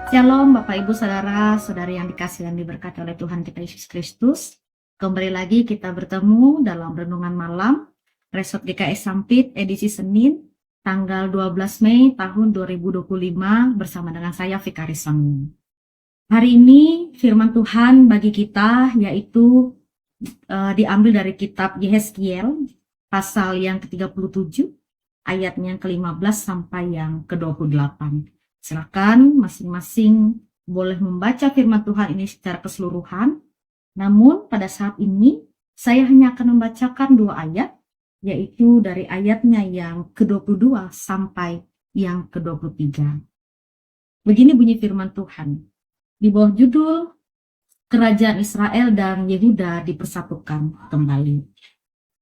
Shalom Bapak Ibu Saudara, Saudari yang dikasihi dan diberkati oleh Tuhan kita Yesus Kristus. Kembali lagi kita bertemu dalam Renungan Malam, Resort GKS Sampit, edisi Senin, tanggal 12 Mei tahun 2025 bersama dengan saya Vikaris Sanggung. Hari ini firman Tuhan bagi kita yaitu diambil dari kitab Yehezkiel, pasal yang ke-37, ayatnya yang ke-15 sampai yang ke-28. Silakan masing-masing boleh membaca firman Tuhan ini secara keseluruhan. Namun pada saat ini saya hanya akan membacakan 2 ayat, yaitu dari ayatnya yang ke-22 sampai yang ke-23. Begini bunyi firman Tuhan. Di bawah judul Kerajaan Israel dan Yehuda dipersatukan kembali.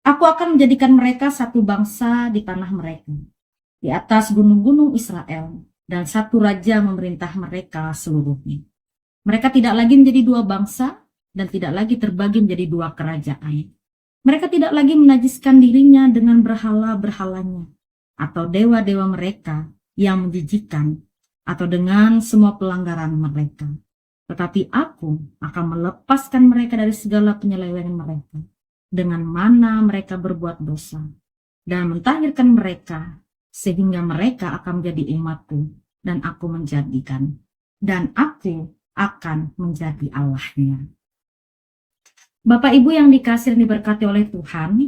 Aku akan menjadikan mereka satu bangsa di tanah mereka, di atas gunung-gunung Israel, dan satu raja memerintah mereka seluruhnya. Mereka tidak lagi menjadi 2 bangsa dan tidak lagi terbagi menjadi 2 kerajaan. Mereka tidak lagi menajiskan dirinya dengan berhala-berhalanya atau dewa-dewa mereka yang menjijikkan atau dengan semua pelanggaran mereka. Tetapi aku akan melepaskan mereka dari segala penyelewengan mereka, dengan mana mereka berbuat dosa, dan mentahirkan mereka sehingga mereka akan menjadi umatku, dan aku akan menjadi Allahnya. Bapak Ibu yang dikasihi dan diberkati oleh Tuhan,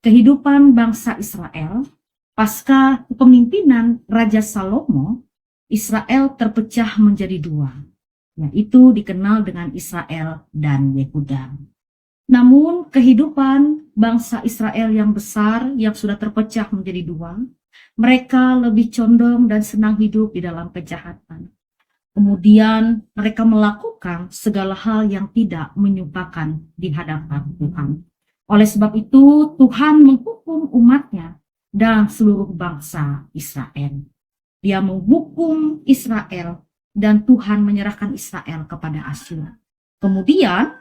kehidupan bangsa Israel pasca kepemimpinan Raja Salomo, Israel terpecah menjadi 2, yaitu dikenal dengan Israel dan Yehuda. Namun kehidupan bangsa Israel yang besar yang sudah terpecah menjadi 2, mereka lebih condong dan senang hidup di dalam kejahatan. Kemudian mereka melakukan segala hal yang tidak menyukakan di hadapan Tuhan. Oleh sebab itu Tuhan menghukum umatnya dan seluruh bangsa Israel. Dia menghukum Israel dan Tuhan menyerahkan Israel kepada Asyur. Kemudian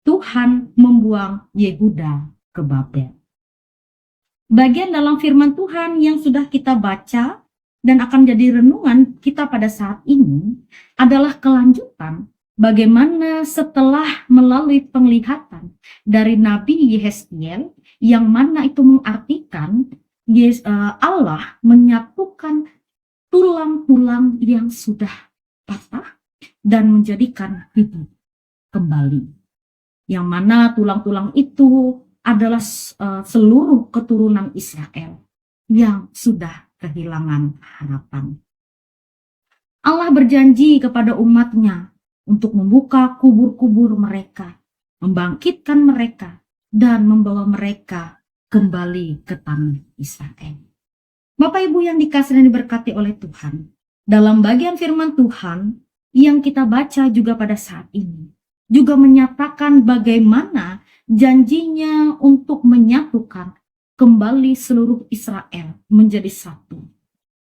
Tuhan membuang Yehuda ke Babel. Bagian dalam firman Tuhan yang sudah kita baca dan akan jadi renungan kita pada saat ini adalah kelanjutan bagaimana setelah melalui penglihatan dari Nabi Yehezkiel, yang mana itu mengartikan Allah menyatukan tulang-tulang yang sudah patah dan menjadikan hidup kembali. Yang mana tulang-tulang itu adalah seluruh keturunan Israel yang sudah kehilangan harapan. Allah berjanji kepada umatnya untuk membuka kubur-kubur mereka, membangkitkan mereka, dan membawa mereka kembali ke tanah Israel. Bapak Ibu yang dikasihi dan diberkati oleh Tuhan, dalam bagian firman Tuhan yang kita baca juga pada saat ini, juga menyatakan bagaimana janjinya untuk menyatukan kembali seluruh Israel menjadi satu.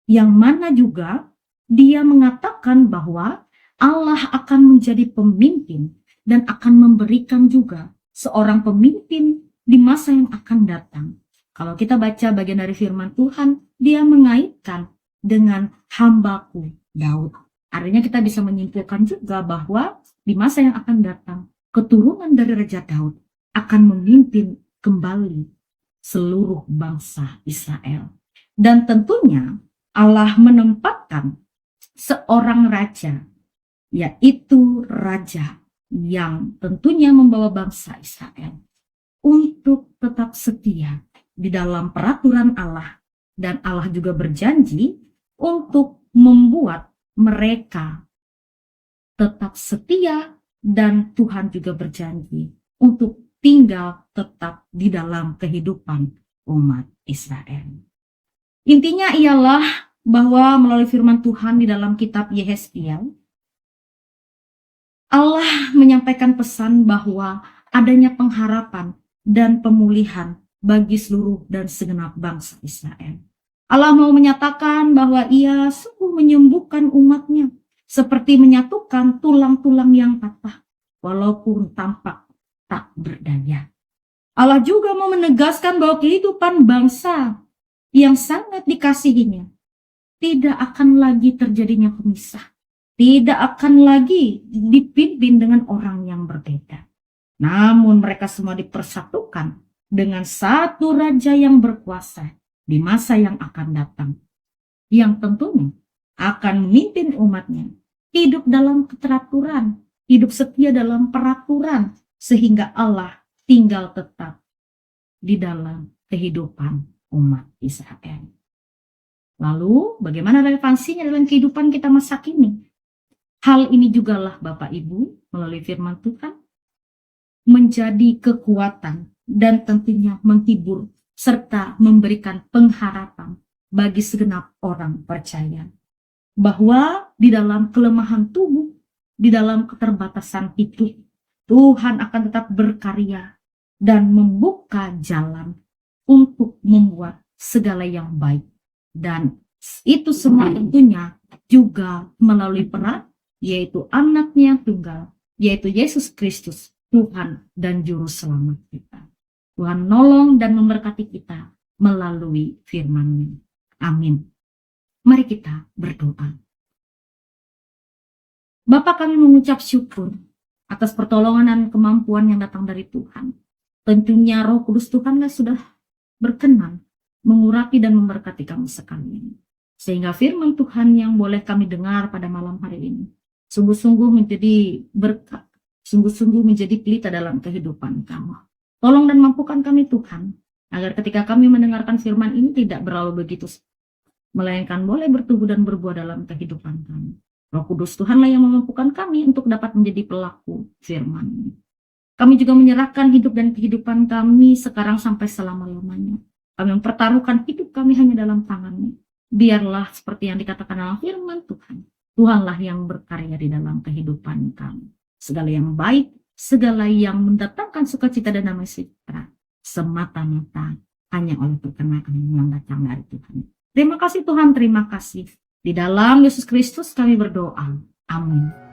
Yang mana juga dia mengatakan bahwa Allah akan menjadi pemimpin dan akan memberikan juga seorang pemimpin di masa yang akan datang. Kalau kita baca bagian dari firman Tuhan, dia mengaitkan dengan hambaku Daud. Artinya kita bisa menyimpulkan juga bahwa di masa yang akan datang, keturunan dari Raja Daud akan memimpin kembali seluruh bangsa Israel. Dan tentunya Allah menempatkan seorang raja, yaitu raja yang tentunya membawa bangsa Israel untuk tetap setia di dalam peraturan Allah. Dan Allah juga berjanji untuk membuat mereka tetap setia, dan Tuhan juga berjanji untuk tinggal tetap di dalam kehidupan umat Israel. Intinya ialah bahwa melalui firman Tuhan di dalam kitab Yehezkiel, Allah menyampaikan pesan bahwa adanya pengharapan dan pemulihan bagi seluruh dan segenap bangsa Israel. Allah mau menyatakan bahwa Ia sungguh menyembuhkan umatnya, seperti menyatukan tulang-tulang yang patah, walaupun tampak tak berdaya. Allah juga mau menegaskan bahwa kehidupan bangsa yang sangat dikasihinya tidak akan lagi terjadinya pemisah, tidak akan lagi dipimpin dengan orang yang berbeda. Namun mereka semua dipersatukan dengan satu raja yang berkuasa di masa yang akan datang, yang tentunya akan memimpin umatnya hidup dalam keteraturan, hidup setia dalam peraturan, sehingga Allah tinggal tetap di dalam kehidupan umat Israel. Lalu bagaimana relevansinya dalam kehidupan kita masa kini? Hal ini jugalah Bapak Ibu melalui firman Tuhan menjadi kekuatan dan tentunya menghibur serta memberikan pengharapan bagi segenap orang percaya. Bahwa di dalam kelemahan tubuh, di dalam keterbatasan hidup, Tuhan akan tetap berkarya dan membuka jalan untuk membuat segala yang baik. Dan itu semua tentunya juga melalui peran, yaitu anaknya tunggal, yaitu Yesus Kristus, Tuhan dan Juru Selamat kita. Tuhan nolong dan memberkati kita melalui firman-Nya. Amin. Mari kita berdoa. Bapa, kami mengucap syukur atas pertolongan dan kemampuan yang datang dari Tuhan. Tentunya Roh Kudus Tuhan sudah berkenan mengurapi dan memberkati kami sekalian. Sehingga firman Tuhan yang boleh kami dengar pada malam hari ini sungguh-sungguh menjadi berkat, sungguh-sungguh menjadi pelita dalam kehidupan kami. Tolong dan mampukan kami Tuhan, agar ketika kami mendengarkan firman ini tidak berlalu begitu, melainkan boleh bertumbuh dan berbuah dalam kehidupan kami. Roh Kudus Tuhanlah yang memampukan kami untuk dapat menjadi pelaku firman. Kami juga menyerahkan hidup dan kehidupan kami sekarang sampai selama-lamanya. Kami mempertaruhkan hidup kami hanya dalam tangan-Nya. Biarlah seperti yang dikatakan dalam firman Tuhan, Tuhanlah yang berkarya di dalam kehidupan kami. Segala yang baik, segala yang mendatangkan sukacita dan damai sejahtera, semata-mata hanya oleh perkenan yang datang dari Tuhan. Terima kasih Tuhan, terima kasih. Di dalam Yesus Kristus kami berdoa. Amin.